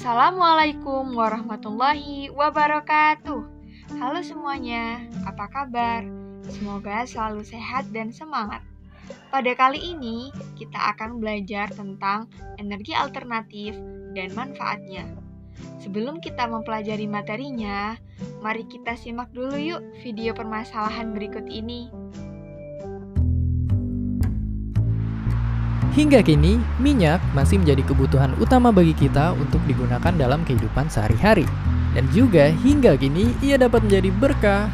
Assalamualaikum warahmatullahi wabarakatuh. Halo semuanya, apa kabar? Semoga selalu sehat dan semangat. Pada kali ini, kita akan belajar tentang energi alternatif dan manfaatnya. Sebelum kita mempelajari materinya, mari kita simak dulu yuk video permasalahan berikut ini. Hingga kini, minyak masih menjadi kebutuhan utama bagi kita untuk digunakan dalam kehidupan sehari-hari. Dan juga hingga kini, ia dapat menjadi berkah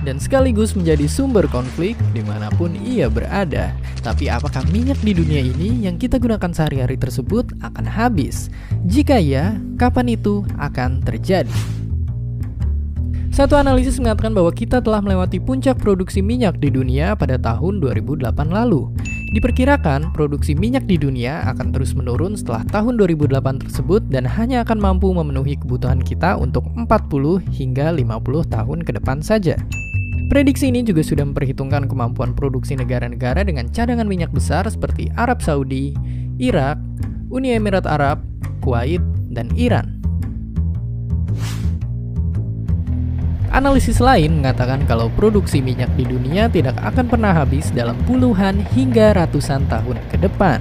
dan sekaligus menjadi sumber konflik dimanapun ia berada. Tapi apakah minyak di dunia ini yang kita gunakan sehari-hari tersebut akan habis? Jika iya, kapan itu akan terjadi? Satu analisis mengatakan bahwa kita telah melewati puncak produksi minyak di dunia pada tahun 2008 lalu. Diperkirakan produksi minyak di dunia akan terus menurun setelah tahun 2008 tersebut dan hanya akan mampu memenuhi kebutuhan kita untuk 40 hingga 50 tahun ke depan saja. Prediksi ini juga sudah memperhitungkan kemampuan produksi negara-negara dengan cadangan minyak besar seperti Arab Saudi, Irak, Uni Emirat Arab, Kuwait, dan Iran. Analisis lain mengatakan kalau produksi minyak di dunia tidak akan pernah habis dalam puluhan hingga ratusan tahun ke depan.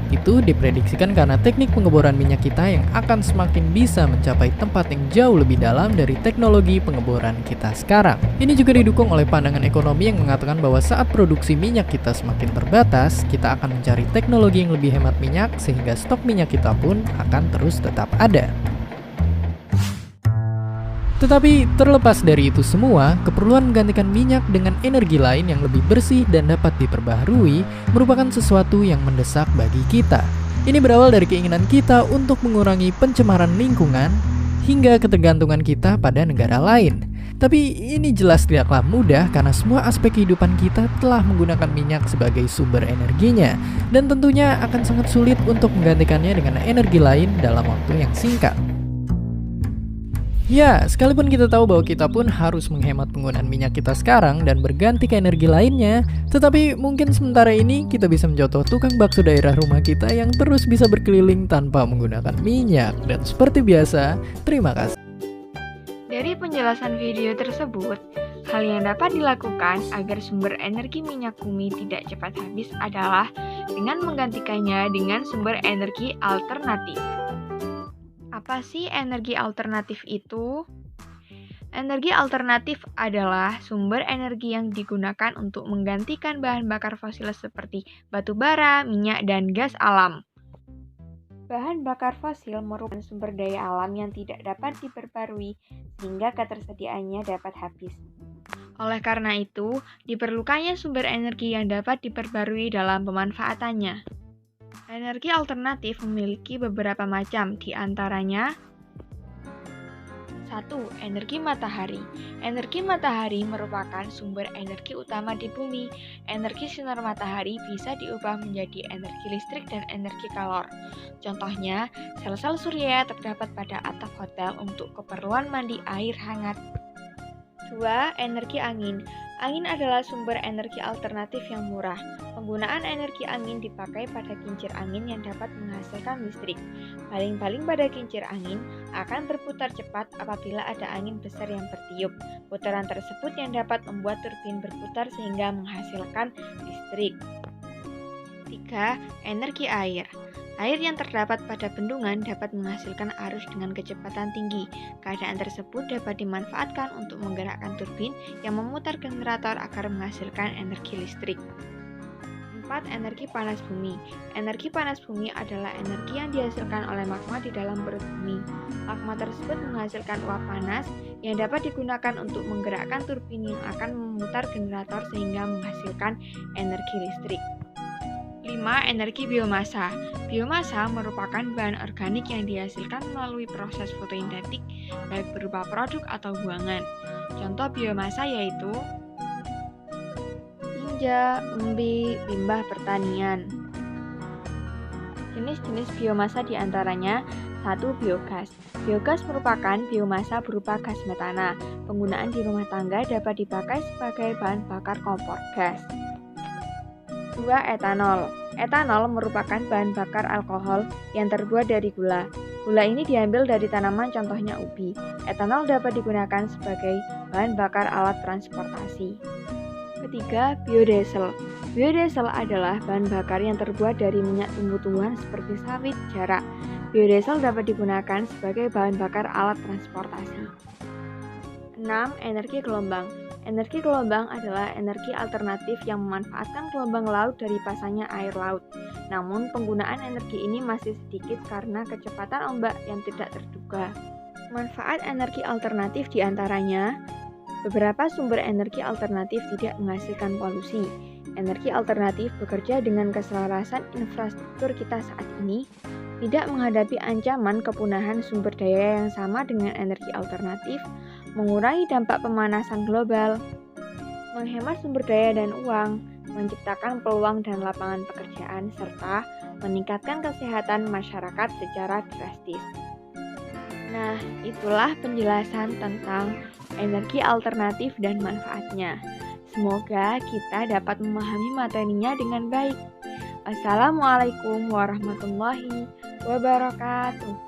Itu diprediksikan karena teknik pengeboran minyak kita yang akan semakin bisa mencapai tempat yang jauh lebih dalam dari teknologi pengeboran kita sekarang. Ini juga didukung oleh pandangan ekonomi yang mengatakan bahwa saat produksi minyak kita semakin terbatas, kita akan mencari teknologi yang lebih hemat minyak sehingga stok minyak kita pun akan terus tetap ada. Tetapi terlepas dari itu semua, keperluan menggantikan minyak dengan energi lain yang lebih bersih dan dapat diperbaharui merupakan sesuatu yang mendesak bagi kita. Ini berawal dari keinginan kita untuk mengurangi pencemaran lingkungan hingga ketergantungan kita pada negara lain. Tapi ini jelas tidaklah mudah karena semua aspek kehidupan kita telah menggunakan minyak sebagai sumber energinya dan tentunya akan sangat sulit untuk menggantikannya dengan energi lain dalam waktu yang singkat. Ya, sekalipun kita tahu bahwa kita pun harus menghemat penggunaan minyak kita sekarang dan berganti ke energi lainnya, tetapi mungkin sementara ini kita bisa mencontoh tukang bakso daerah rumah kita yang terus bisa berkeliling tanpa menggunakan minyak. Dan seperti biasa, terima kasih. Dari penjelasan video tersebut, hal yang dapat dilakukan agar sumber energi minyak bumi tidak cepat habis adalah dengan menggantikannya dengan sumber energi alternatif. Apa sih energi alternatif itu? Energi alternatif adalah sumber energi yang digunakan untuk menggantikan bahan bakar fosil seperti batu bara, minyak, dan gas alam. Bahan bakar fosil merupakan sumber daya alam yang tidak dapat diperbarui sehingga ketersediaannya dapat habis. Oleh karena itu, diperlukannya sumber energi yang dapat diperbarui dalam pemanfaatannya. Energi alternatif memiliki beberapa macam, di antaranya 1. Energi matahari. Energi matahari merupakan sumber energi utama di bumi. Energi sinar matahari bisa diubah menjadi energi listrik dan energi kalor. Contohnya, sel-sel surya terdapat pada atap hotel untuk keperluan mandi air hangat. 2. Energi angin. Angin adalah sumber energi alternatif yang murah. Penggunaan energi angin dipakai pada kincir angin yang dapat menghasilkan listrik. Baling-baling pada kincir angin akan berputar cepat apabila ada angin besar yang bertiup. Putaran tersebut yang dapat membuat turbin berputar sehingga menghasilkan listrik. 3. Energi air. Air yang terdapat pada bendungan dapat menghasilkan arus dengan kecepatan tinggi. Keadaan tersebut dapat dimanfaatkan untuk menggerakkan turbin yang memutar generator agar menghasilkan energi listrik. 4. Energi panas bumi. Energi panas bumi adalah energi yang dihasilkan oleh magma di dalam perut bumi. Magma tersebut menghasilkan uap panas yang dapat digunakan untuk menggerakkan turbin yang akan memutar generator sehingga menghasilkan energi listrik. 5. Energi biomasa. Biomasa merupakan bahan organik yang dihasilkan melalui proses fotosintetik, baik berupa produk atau buangan. Contoh biomasa yaitu tinja, umbi, limbah pertanian. Jenis-jenis biomasa diantaranya 1. Biogas. Biogas merupakan biomasa berupa gas metana. Penggunaan di rumah tangga dapat dipakai sebagai bahan bakar kompor gas. 2. Etanol. Etanol merupakan bahan bakar alkohol yang terbuat dari gula. Gula ini diambil dari tanaman contohnya ubi. Etanol dapat digunakan sebagai bahan bakar alat transportasi. Ketiga, biodiesel. Biodiesel adalah bahan bakar yang terbuat dari minyak tumbuh-tumbuhan seperti sawit, jarak. Biodiesel dapat digunakan sebagai bahan bakar alat transportasi. 6. Energi gelombang. Energi gelombang adalah energi alternatif yang memanfaatkan gelombang laut dari pasangnya air laut. Namun, penggunaan energi ini masih sedikit karena kecepatan ombak yang tidak terduga. Manfaat energi alternatif diantaranya, beberapa sumber energi alternatif tidak menghasilkan polusi. Energi alternatif bekerja dengan keselarasan infrastruktur kita saat ini, tidak menghadapi ancaman kepunahan sumber daya yang sama dengan energi alternatif, mengurangi dampak pemanasan global, menghemat sumber daya dan uang, menciptakan peluang dan lapangan pekerjaan, serta meningkatkan kesehatan masyarakat secara drastis. Nah, itulah penjelasan tentang energi alternatif dan manfaatnya. Semoga kita dapat memahami materinya dengan baik. Wassalamualaikum warahmatullahi wabarakatuh.